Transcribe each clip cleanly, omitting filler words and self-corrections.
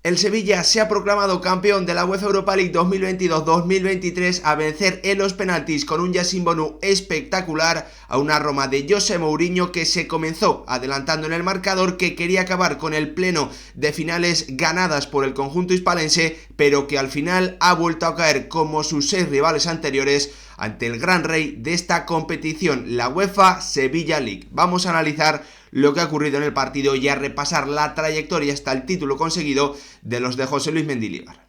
El Sevilla se ha proclamado campeón de la UEFA Europa League 2022-2023 a vencer en los penaltis con un Yassine Bonu espectacular a una Roma de José Mourinho que se comenzó adelantando en el marcador, que quería acabar con el pleno de finales ganadas por el conjunto hispalense, pero que al final ha vuelto a caer como sus 6 rivales anteriores ante el gran rey de esta competición, la UEFA Sevilla League. Vamos a analizar lo que ha ocurrido en el partido y a repasar la trayectoria hasta el título conseguido de los de José Luis Mendilibar.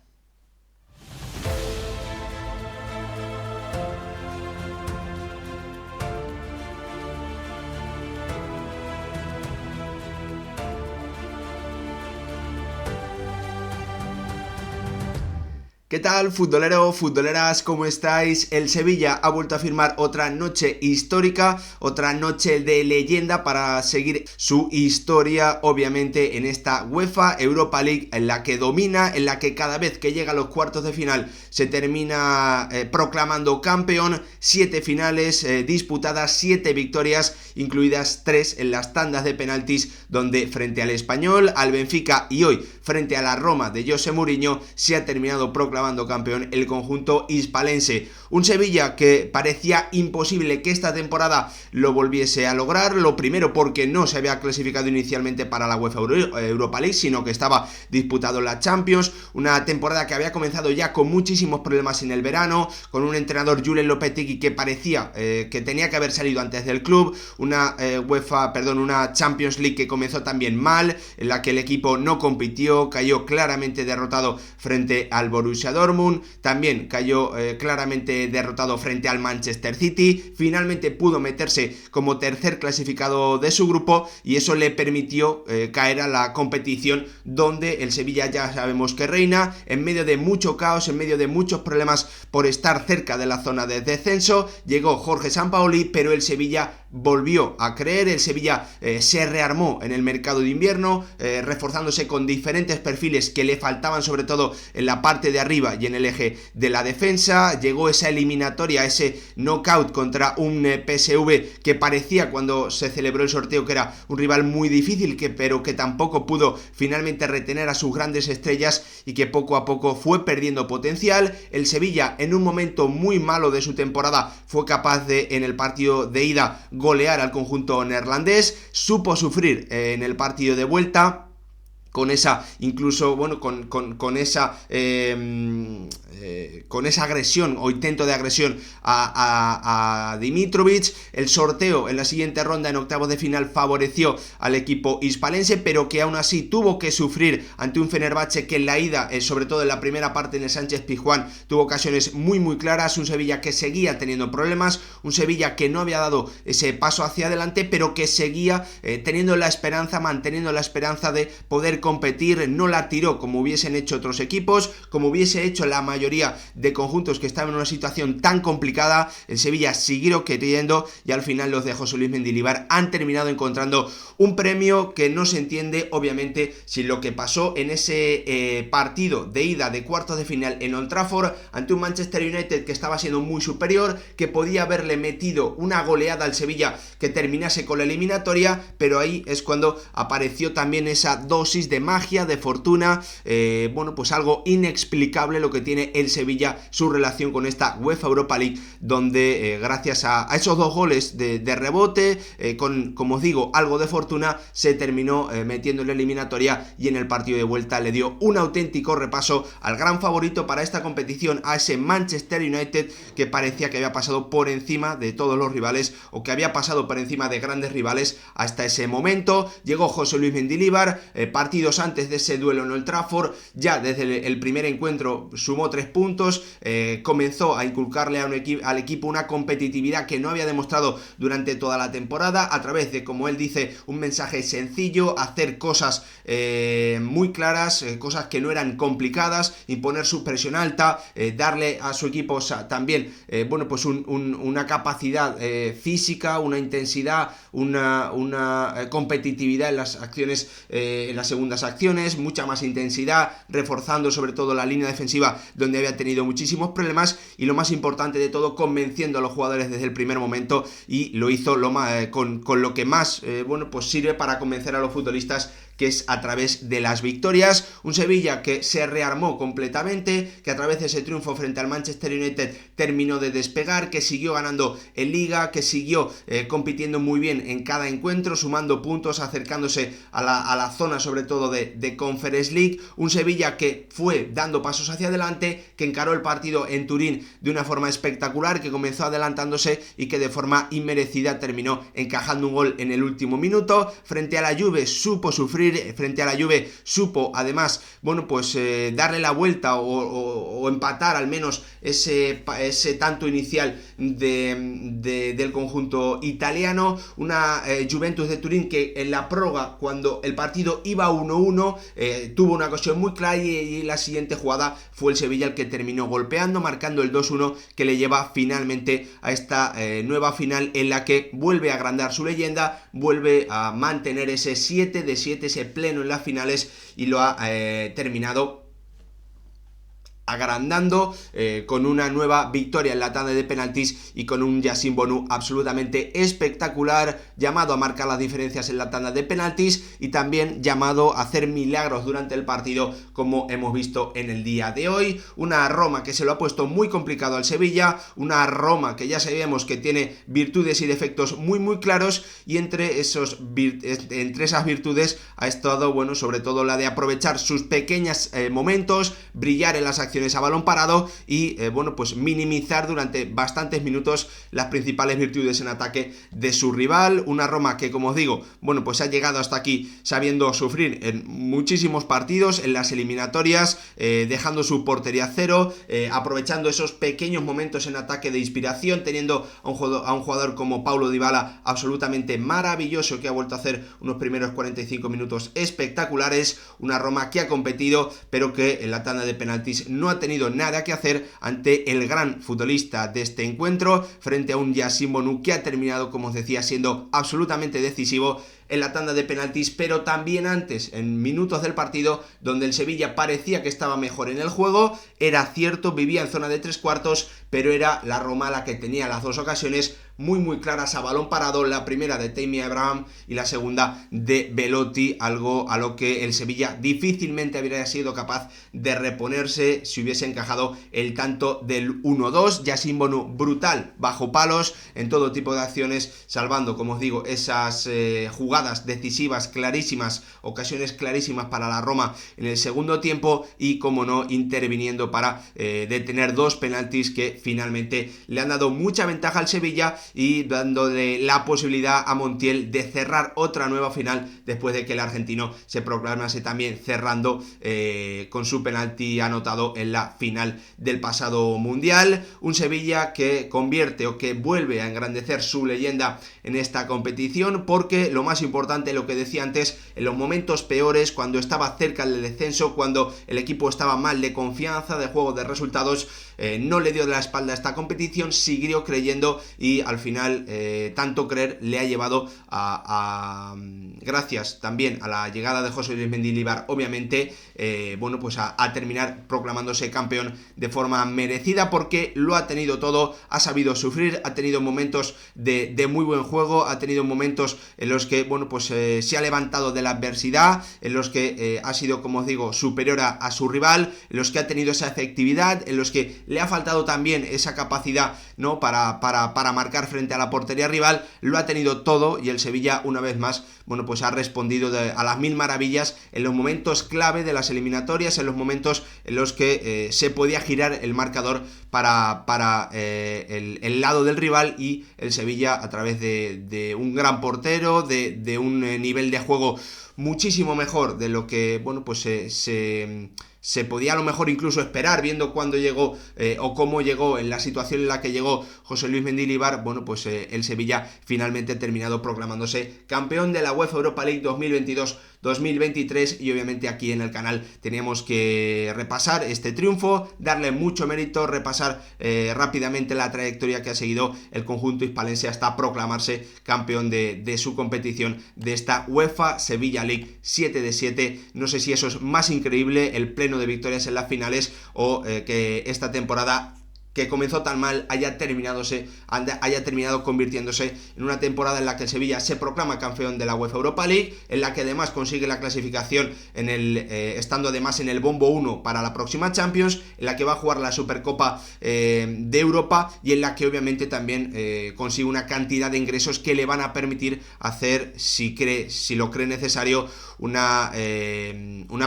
¿Qué tal, futbolero, futboleras? ¿Cómo estáis? El Sevilla ha vuelto a firmar otra noche histórica, otra noche de leyenda para seguir su historia, obviamente, en esta UEFA Europa League, en la que domina, en la que cada vez que llega a los cuartos de final se termina proclamando campeón. 7 finales disputadas, 7 victorias, incluidas 3 en las tandas de penaltis, donde frente al Español, al Benfica y hoy frente a la Roma de José Mourinho se ha terminado proclamando campeón el conjunto hispalense. Un Sevilla que parecía imposible que esta temporada lo volviese a lograr, lo primero porque no se había clasificado inicialmente para la UEFA Europa League, sino que estaba disputado la Champions, una temporada que había comenzado ya con muchísimos problemas en el verano, con un entrenador, Julen Lopetegui, que parecía que tenía que haber salido antes del club, una Champions League que comenzó también mal, en la que el equipo no compitió, cayó claramente derrotado frente al Borussia Dortmund, también cayó claramente derrotado frente al Manchester City. Finalmente pudo meterse como tercer clasificado de su grupo y eso le permitió caer a la competición, donde el Sevilla ya sabemos que reina en medio de mucho caos, en medio de muchos problemas por estar cerca de la zona de descenso. Llegó Jorge Sampaoli, pero el Sevilla volvió a creer. El Sevilla se rearmó en el mercado de invierno, reforzándose con diferentes perfiles que le faltaban, sobre todo en la parte de arriba y en el eje de la defensa. Llegó esa eliminatoria, ese knockout contra un PSV que parecía, cuando se celebró el sorteo, que era un rival muy difícil, pero que tampoco pudo finalmente retener a sus grandes estrellas y que poco a poco fue perdiendo potencial. El Sevilla, en un momento muy malo de su temporada, fue capaz de, en el partido de ida, golear al conjunto neerlandés. Supo sufrir en el partido de vuelta, con esa, incluso, bueno, con esa agresión o intento de agresión a Dimitrovic. El sorteo en la siguiente ronda, en octavos de final, favoreció al equipo hispalense, pero que aún así tuvo que sufrir ante un Fenerbahce que en la ida, sobre todo en la primera parte en el Sánchez-Pizjuán, tuvo ocasiones muy claras. Un Sevilla que seguía teniendo problemas, un Sevilla que no había dado ese paso hacia adelante, pero que seguía teniendo la esperanza, manteniendo la esperanza de poder competir. No la tiró como hubiesen hecho otros equipos, como hubiese hecho la mayoría de conjuntos que estaban en una situación tan complicada. El Sevilla siguió queriendo y al final los de José Luis Mendilibar han terminado encontrando un premio que no se entiende, obviamente, sin lo que pasó en ese partido de ida de cuartos de final en Old Trafford ante un Manchester United que estaba siendo muy superior, que podía haberle metido una goleada al Sevilla que terminase con la eliminatoria, pero ahí es cuando apareció también esa dosis de magia, de fortuna, pues algo inexplicable lo que tiene el Sevilla, su relación con esta UEFA Europa League, donde gracias a esos 2 goles de rebote, con, como os digo, algo de fortuna, se terminó metiendo en la eliminatoria, y en el partido de vuelta le dio un auténtico repaso al gran favorito para esta competición, a ese Manchester United que parecía que había pasado por encima de todos los rivales, o que había pasado por encima de grandes rivales hasta ese momento. Llegó José Luis Mendilibar, partidos antes de ese duelo en Old Trafford, ya desde el primer encuentro sumó 3 puntos, comenzó a inculcarle al equipo una competitividad que no había demostrado durante toda la temporada, a través de, como él dice, un mensaje sencillo, hacer cosas muy claras, cosas que no eran complicadas, imponer su presión alta, darle a su equipo también una capacidad física, una intensidad, una competitividad en las acciones, en las segundas acciones, mucha más intensidad, reforzando sobre todo la línea defensiva, donde había tenido muchísimos problemas, y lo más importante de todo, convenciendo a los jugadores desde el primer momento, y lo hizo con lo que más sirve para convencer a los futbolistas, que es a través de las victorias. Un Sevilla que se rearmó completamente, que a través de ese triunfo frente al Manchester United terminó de despegar, que siguió ganando en Liga, que siguió compitiendo muy bien en cada encuentro, sumando puntos, acercándose a la zona sobre todo de Conference League. Un Sevilla que fue dando pasos hacia adelante, que encaró el partido en Turín de una forma espectacular, que comenzó adelantándose y que de forma inmerecida terminó encajando un gol en el último minuto. Frente a la Juve supo sufrir, frente a la Juve supo además, bueno, pues darle la vuelta o empatar al menos ese tanto inicial del conjunto italiano. Una Juventus de Turín que en la prórroga, cuando el partido iba 1-1, tuvo una ocasión muy clara y la siguiente jugada fue el Sevilla el que terminó golpeando, marcando el 2-1 que le lleva finalmente a esta nueva final en la que vuelve a agrandar su leyenda, vuelve a mantener ese 7 de 7, ese pleno en las finales, y lo ha terminado agrandando con una nueva victoria en la tanda de penaltis y con un Yassine Bonu absolutamente espectacular, llamado a marcar las diferencias en la tanda de penaltis y también llamado a hacer milagros durante el partido, como hemos visto en el día de hoy. Una Roma que se lo ha puesto muy complicado al Sevilla, una Roma que ya sabemos que tiene virtudes y defectos muy claros, y entre esas virtudes ha estado, bueno, sobre todo la de aprovechar sus pequeños momentos, brillar en las acciones a balón parado y bueno, pues minimizar durante bastantes minutos las principales virtudes en ataque de su rival. Una Roma que, como os digo, bueno, pues ha llegado hasta aquí sabiendo sufrir en muchísimos partidos, en las eliminatorias, dejando su portería cero, aprovechando esos pequeños momentos en ataque de inspiración, teniendo a un jugador como Paulo Dybala absolutamente maravilloso, que ha vuelto a hacer unos primeros 45 minutos espectaculares. Una Roma que ha competido, pero que en la tanda de penaltis no ha tenido nada que hacer ante el gran futbolista de este encuentro, frente a un Yassine Bonu que ha terminado, como os decía, siendo absolutamente decisivo en la tanda de penaltis, pero también antes, en minutos del partido, donde el Sevilla parecía que estaba mejor en el juego. Era cierto, vivía en zona de tres cuartos, pero era la Roma la que tenía las dos ocasiones muy claras a balón parado, la primera de Tammy Abraham y la segunda de Belotti, algo a lo que el Sevilla difícilmente habría sido capaz de reponerse si hubiese encajado el tanto del 1-2. Yassine Bonu brutal bajo palos en todo tipo de acciones, salvando, como os digo, esas jugadas decisivas clarísimas, ocasiones clarísimas para la Roma en el segundo tiempo, y como no, interviniendo para detener dos penaltis que finalmente le han dado mucha ventaja al Sevilla y dándole la posibilidad a Montiel de cerrar otra nueva final después de que el argentino se proclamase también cerrando con su penalti anotado en la final del pasado Mundial. Un Sevilla que convierte o que vuelve a engrandecer su leyenda en esta competición, porque lo más importante, lo que decía antes, en los momentos peores, cuando estaba cerca del descenso, cuando el equipo estaba mal de confianza, de juego, de resultados, no le dio de la espalda a esta competición, siguió creyendo, y al final tanto creer le ha llevado gracias también a la llegada de José Luis Mendilibar, obviamente, bueno, pues a terminar proclamándose campeón de forma merecida, porque lo ha tenido todo, ha sabido sufrir, ha tenido momentos de muy buen juego, ha tenido momentos en los que, bueno, pues se ha levantado de la adversidad, en los que ha sido, como os digo, superior a su rival, en los que ha tenido esa efectividad, en los que le ha faltado también esa capacidad, ¿no?, para marcar frente a la portería rival. Lo ha tenido todo, y el Sevilla, una vez más, bueno, pues ha respondido a las mil maravillas en los momentos clave de las eliminatorias, en los momentos en los que se podía girar el marcador para el lado del rival, y el Sevilla, a través de un gran portero, de un nivel de juego muchísimo mejor de lo que, bueno, pues se podía a lo mejor incluso esperar, viendo cuándo llegó o cómo llegó, en la situación en la que llegó José Luis Mendilibar. Bueno, pues el Sevilla finalmente ha terminado proclamándose campeón de la UEFA Europa League 2022-2023, y obviamente aquí en el canal teníamos que repasar este triunfo, darle mucho mérito, repasar rápidamente la trayectoria que ha seguido el conjunto hispalense hasta proclamarse campeón de su competición, de esta UEFA Sevilla League 7 de 7. No sé si eso es más increíble, el pleno de victorias en las finales, o que esta temporada que comenzó tan mal haya terminado convirtiéndose en una temporada en la que el Sevilla se proclama campeón de la UEFA Europa League, en la que además consigue la clasificación estando además en el bombo 1 para la próxima Champions, en la que va a jugar la Supercopa de Europa y en la que obviamente también consigue una cantidad de ingresos que le van a permitir hacer, si lo cree necesario, una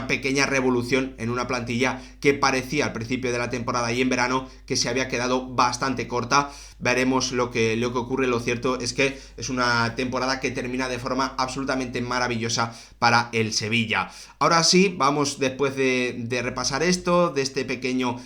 pequeña revolución en una plantilla que parecía al principio de la temporada y en verano que se había quedado bastante corta. Veremos lo que ocurre. Lo cierto es que es una temporada que termina de forma absolutamente maravillosa para el Sevilla. Ahora sí, vamos, después de repasar esto, de este pequeño,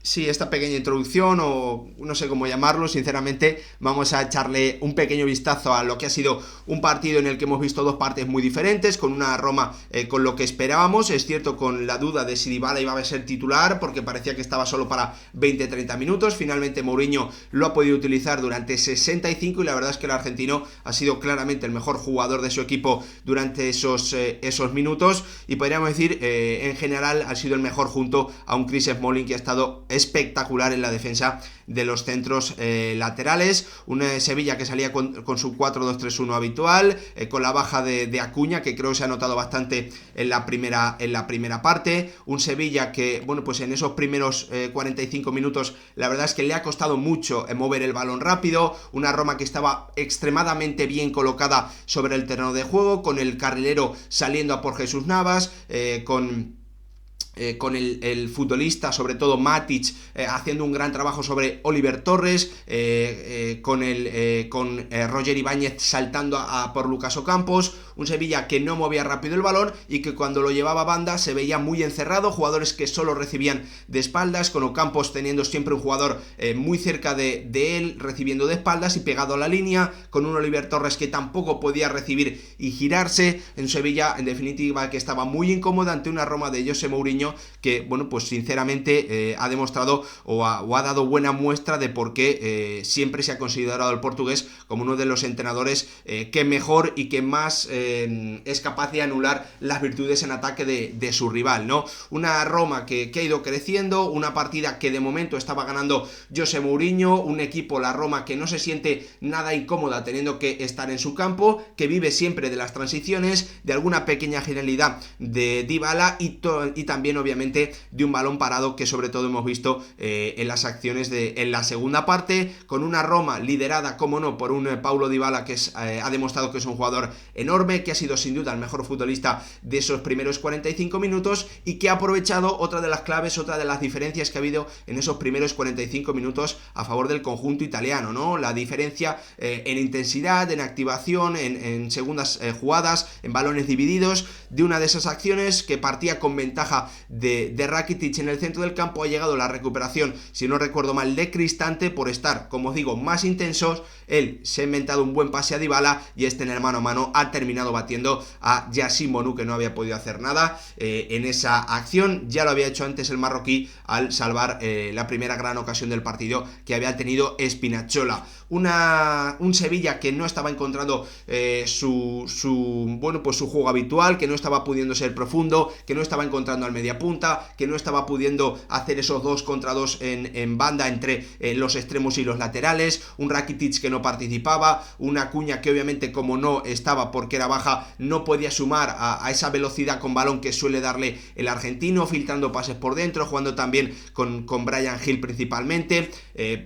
sí, esta pequeña introducción, o no sé cómo llamarlo, sinceramente, vamos a echarle un pequeño vistazo a lo que ha sido un partido en el que hemos visto dos partes muy diferentes, con una Roma con lo que esperábamos, es cierto, con la duda de si Dybala iba a ser titular, porque parecía que estaba solo para 20-30 minutos, finalmente Mourinho lo ha podido utilizar durante 65 y la verdad es que el argentino ha sido claramente el mejor jugador de su equipo durante esos minutos, y podríamos decir, en general, ha sido el mejor junto a un Chris Smalling que ha estado espectacular en la defensa de los centros laterales. Un Sevilla que salía con su 4-2-3-1 habitual, con la baja de Acuña, que creo que se ha notado bastante en la primera parte. Un Sevilla que, bueno, pues en esos primeros 45 minutos la verdad es que le ha costado mucho mover el balón rápido. Una Roma que estaba extremadamente bien colocada sobre el terreno de juego, con el carrilero saliendo a por Jesús Navas, con el futbolista, sobre todo Matic, haciendo un gran trabajo sobre Oliver Torres, con Roger Ibáñez saltando por Lucas Ocampos. Un Sevilla que no movía rápido el balón y que cuando lo llevaba a banda se veía muy encerrado, jugadores que solo recibían de espaldas, con Ocampos teniendo siempre un jugador muy cerca de él, recibiendo de espaldas y pegado a la línea, con un Oliver Torres que tampoco podía recibir y girarse. En Sevilla, en definitiva, que estaba muy incómoda ante una Roma de José Mourinho que, bueno, pues sinceramente ha demostrado o ha dado buena muestra de por qué siempre se ha considerado al portugués como uno de los entrenadores que mejor y que más es capaz de anular las virtudes en ataque de su rival, ¿no? Una Roma que ha ido creciendo, una partida que de momento estaba ganando José Mourinho, un equipo, la Roma, que no se siente nada incómoda teniendo que estar en su campo, que vive siempre de las transiciones, de alguna pequeña genialidad de Dybala y también obviamente de un balón parado que sobre todo hemos visto en las acciones en la segunda parte, con una Roma liderada, como no, por un Paulo Dybala que ha demostrado que es un jugador enorme, que ha sido sin duda el mejor futbolista de esos primeros 45 minutos y que ha aprovechado otra de las claves, otra de las diferencias que ha habido en esos primeros 45 minutos a favor del conjunto italiano, ¿no? La diferencia en intensidad, en activación, en segundas jugadas, en balones divididos, de una de esas acciones que partía con ventaja de Rakitic en el centro del campo. Ha llegado la recuperación, si no recuerdo mal, de Cristante, por estar, como os digo, más intensos. Él se ha inventado un buen pase a Dybala y en el mano a mano ha terminado batiendo a Yacine Bonu, que no había podido hacer nada en esa acción. Ya lo había hecho antes el marroquí al salvar la primera gran ocasión del partido que había tenido Spinazzola. Un Sevilla que no estaba encontrando su juego habitual, que no estaba pudiendo ser profundo, que no estaba encontrando al media punta, que no estaba pudiendo hacer esos 2 contra 2 en banda entre los extremos y los laterales. Un Rakitic que no participaba, una Acuña que obviamente, como no estaba porque era baja, no podía sumar a esa velocidad con balón que suele darle el argentino, filtrando pases por dentro, jugando también con Bryan Gil principalmente,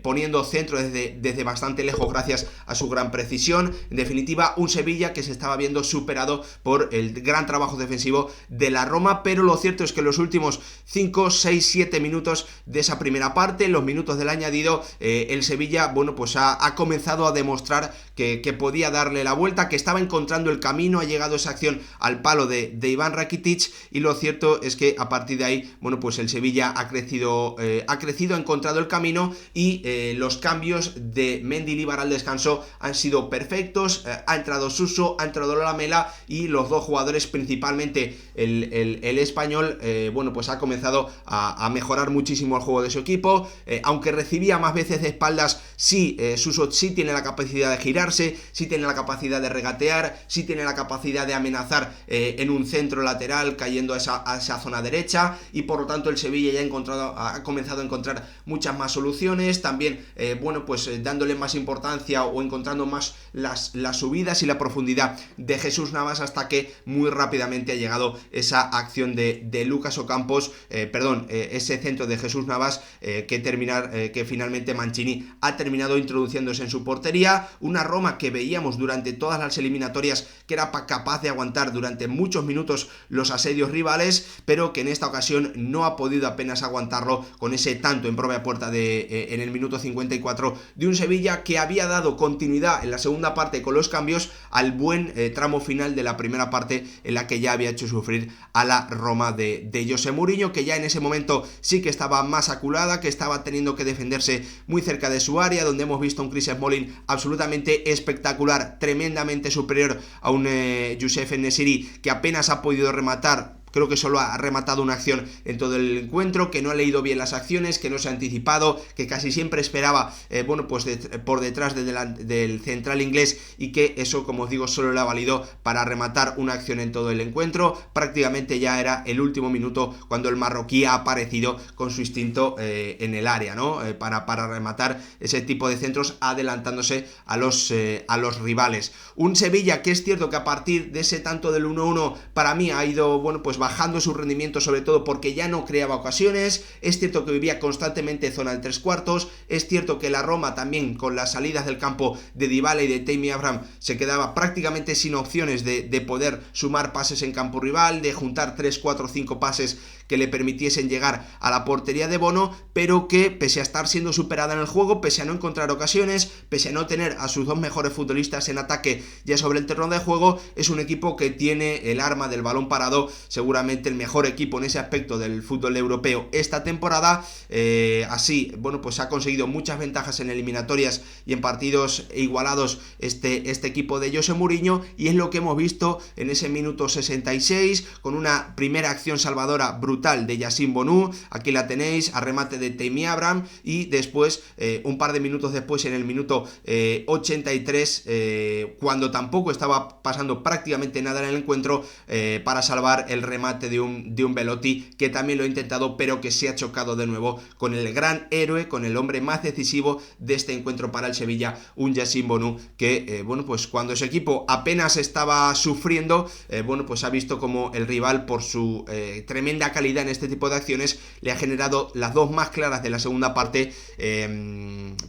poniendo centro desde bastante lejos gracias a su gran precisión. En definitiva, un Sevilla que se estaba viendo superado por el gran trabajo defensivo de la Roma, pero lo cierto es que en los últimos 5, 6, 7 minutos de esa primera parte, los minutos del añadido, el Sevilla, bueno, pues ha comenzado a demostrar que podía darle la vuelta, que estaba encontrando el camino. Ha llegado esa acción al palo de Iván Rakitic y lo cierto es que a partir de ahí, bueno, pues el Sevilla ha crecido, ha encontrado el camino y los cambios de Mendilibar al descanso han sido perfectos, ha entrado Suso, ha entrado Lamela y los dos jugadores, principalmente el español, bueno, pues ha comenzado a mejorar muchísimo el juego de su equipo, aunque recibía más veces de espaldas, sí, Suso sí tiene la capacidad de girarse, sí tiene la capacidad de regatear, sí tiene la capacidad de amenazar en un centro lateral cayendo a esa zona derecha, y por lo tanto el Sevilla ya ha comenzado a encontrar muchas más soluciones, también bueno, pues dándole más importancia o encontrando más las subidas y la profundidad de Jesús Navas, hasta que muy rápidamente ha llegado esa acción de Lucas Ocampos, ese centro de Jesús Navas que finalmente Mancini ha terminado introduciéndose en su portería. Una Roma que veíamos durante todas las eliminatorias que era capaz de aguantar durante muchos minutos los asedios rivales, pero que en esta ocasión no ha podido apenas aguantarlo con ese tanto en propia puerta en el minuto 54 de un Sevilla que había dado continuidad en la segunda parte con los cambios al buen tramo final de la primera parte, en la que ya había hecho sufrir a la Roma de José Mourinho, que ya en ese momento sí que estaba más aculada, que estaba teniendo que defenderse muy cerca de su área, donde hemos visto un Chris Smalling absolutamente espectacular, tremendamente superior a un Youssef En-Nesyri, que apenas ha podido rematar. Creo que solo ha rematado una acción en todo el encuentro, que no ha leído bien las acciones, que no se ha anticipado, que casi siempre esperaba, por detrás del central inglés, y que eso, como os digo, solo le ha valido para rematar una acción en todo el encuentro. Prácticamente ya era el último minuto cuando el marroquí ha aparecido con su instinto en el área, ¿no? Para rematar ese tipo de centros, adelantándose a los rivales. Un Sevilla que es cierto que a partir de ese tanto del 1-1, para mí ha ido, pues bajando su rendimiento, sobre todo porque ya no creaba ocasiones. Es cierto que vivía constantemente zona de tres cuartos, es cierto que la Roma también, con las salidas del campo de Dybala y de Tammy Abraham, se quedaba prácticamente sin opciones de poder sumar pases en campo rival, de juntar 3, 4, 5 pases que le permitiesen llegar a la portería de Bono, pero que pese a estar siendo superada en el juego, pese a no encontrar ocasiones, pese a no tener a sus dos mejores futbolistas en ataque ya sobre el terreno de juego, es un equipo que tiene el arma del balón parado, seguramente el mejor equipo en ese aspecto del fútbol europeo esta temporada. Así, bueno, pues ha conseguido muchas ventajas en eliminatorias y en partidos igualados este equipo de José Mourinho, y es lo que hemos visto en ese minuto 66, con una primera acción salvadora brutal de Yassine Bonu, aquí la tenéis, a remate de Tammy Abraham, y después, un par de minutos después, en el minuto 83, cuando tampoco estaba pasando prácticamente nada en el encuentro, para salvar el remate de un Belotti, que también lo ha intentado, pero que se ha chocado de nuevo con el gran héroe, con el hombre más decisivo de este encuentro para el Sevilla, un Yassine Bonu, que pues cuando su equipo apenas estaba sufriendo, pues ha visto como el rival, por su tremenda calidad en este tipo de acciones, le ha generado las dos más claras de la segunda parte,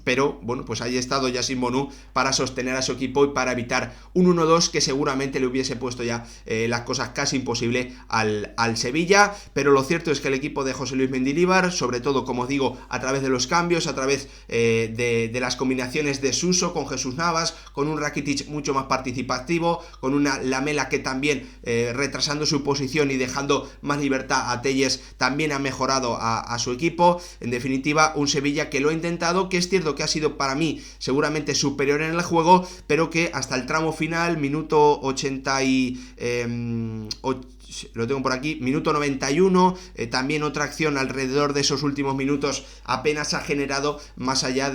pero bueno, pues ahí ha estado Yassine Bonu para sostener a su equipo y para evitar un 1-2 que seguramente le hubiese puesto ya las cosas casi imposible al Sevilla. Pero lo cierto es que el equipo de José Luis Mendilibar, sobre todo, como os digo, a través de los cambios, a través de las combinaciones de Suso con Jesús Navas, con un Rakitic mucho más participativo, con una Lamela que también, retrasando su posición y dejando más libertad a Telles, también ha mejorado a su equipo. En definitiva, un Sevilla que lo ha intentado, que es cierto que ha sido para mí seguramente superior en el juego, pero que hasta el tramo final, minuto 80 lo tengo por aquí, minuto 91, también otra acción alrededor de esos últimos minutos apenas ha generado, más allá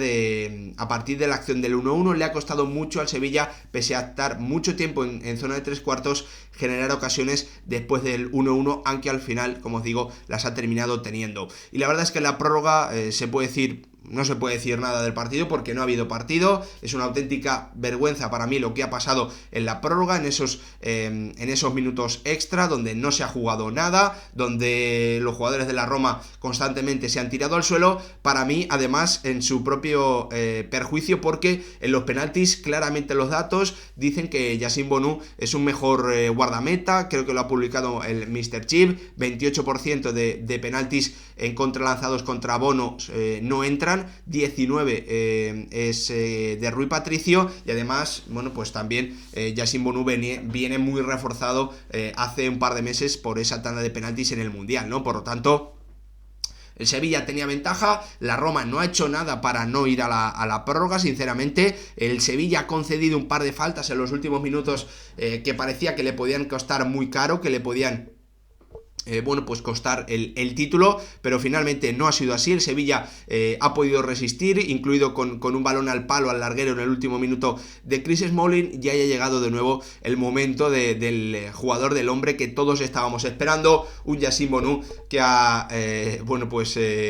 a partir de la acción del 1-1, le ha costado mucho al Sevilla, pese a estar mucho tiempo en zona de tres cuartos, generar ocasiones después del 1-1, aunque al final, como os digo, las ha terminado teniendo. Y la verdad es que en la prórroga no se puede decir nada del partido, porque no ha habido partido. Es una auténtica vergüenza para mí lo que ha pasado en la prórroga, en esos minutos extra, donde no se ha jugado nada, donde los jugadores de la Roma constantemente se han tirado al suelo, para mí, además, en su propio perjuicio, porque en los penaltis, claramente los datos dicen que Yassine Bonu es un mejor guardameta. Creo que lo ha publicado el Mr. Chip, 28% de penaltis en contra lanzados contra Bono no entran, 19 es de Rui Patricio, y además, bueno, pues también Yassine Bonu viene muy reforzado hace un par de meses por esa tanda de penaltis en el Mundial, ¿no? Por lo tanto, El Sevilla tenía ventaja, la Roma no ha hecho nada para no ir a la prórroga, sinceramente. El Sevilla ha concedido un par de faltas en los últimos minutos que parecía que le podían costar muy caro, que le podían pues costar el título, pero finalmente no ha sido así. El Sevilla ha podido resistir, incluido con un balón al palo, al larguero en el último minuto de Chris Smalling, y haya llegado de nuevo el momento del jugador, del hombre que todos estábamos esperando, un Yassine Bonu que ha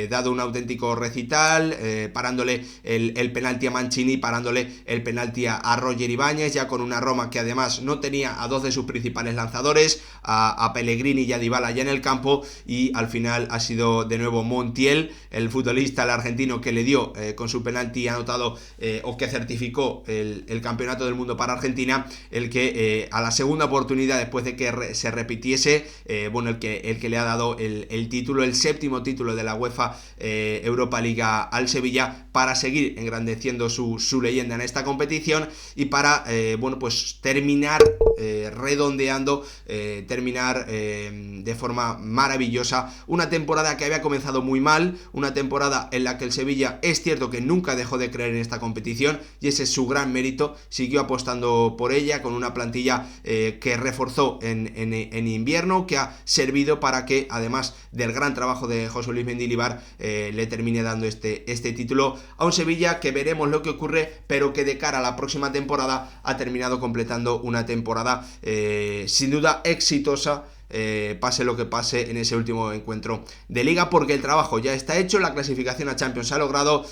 dado un auténtico recital, parándole el penalti a Mancini, parándole el penalti a Roger Ibáñez, ya con una Roma que además no tenía a dos de sus principales lanzadores, a Pellegrini y a Dybala ya en el campo, y al final ha sido de nuevo Montiel, el futbolista, el argentino, que le dio con su penalti anotado o que certificó el campeonato del mundo para Argentina, el que a la segunda oportunidad, después de que se repitiese, el que le ha dado el título, el séptimo título de la UEFA Europa League al Sevilla, para seguir engrandeciendo su leyenda en esta competición y para terminar redondeando, terminar de forma maravillosa una temporada que había comenzado muy mal, una temporada en la que el Sevilla es cierto que nunca dejó de creer en esta competición, y ese es su gran mérito. Siguió apostando por ella con una plantilla que reforzó en invierno, que ha servido para que, además del gran trabajo de José Luis Mendilibar, le termine dando este título a un Sevilla que veremos lo que ocurre, pero que de cara a la próxima temporada ha terminado completando una temporada sin duda exitosa, pase lo que pase en ese último encuentro de liga, porque el trabajo ya está hecho, la clasificación a Champions se ha logrado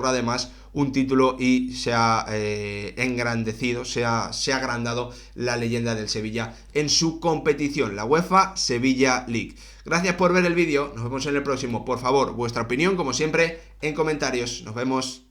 además un título, y se ha engrandecido, se ha agrandado la leyenda del Sevilla en su competición, la UEFA Sevilla League. Gracias por ver el vídeo, nos vemos en el próximo. Por favor, vuestra opinión, como siempre, en comentarios. Nos vemos.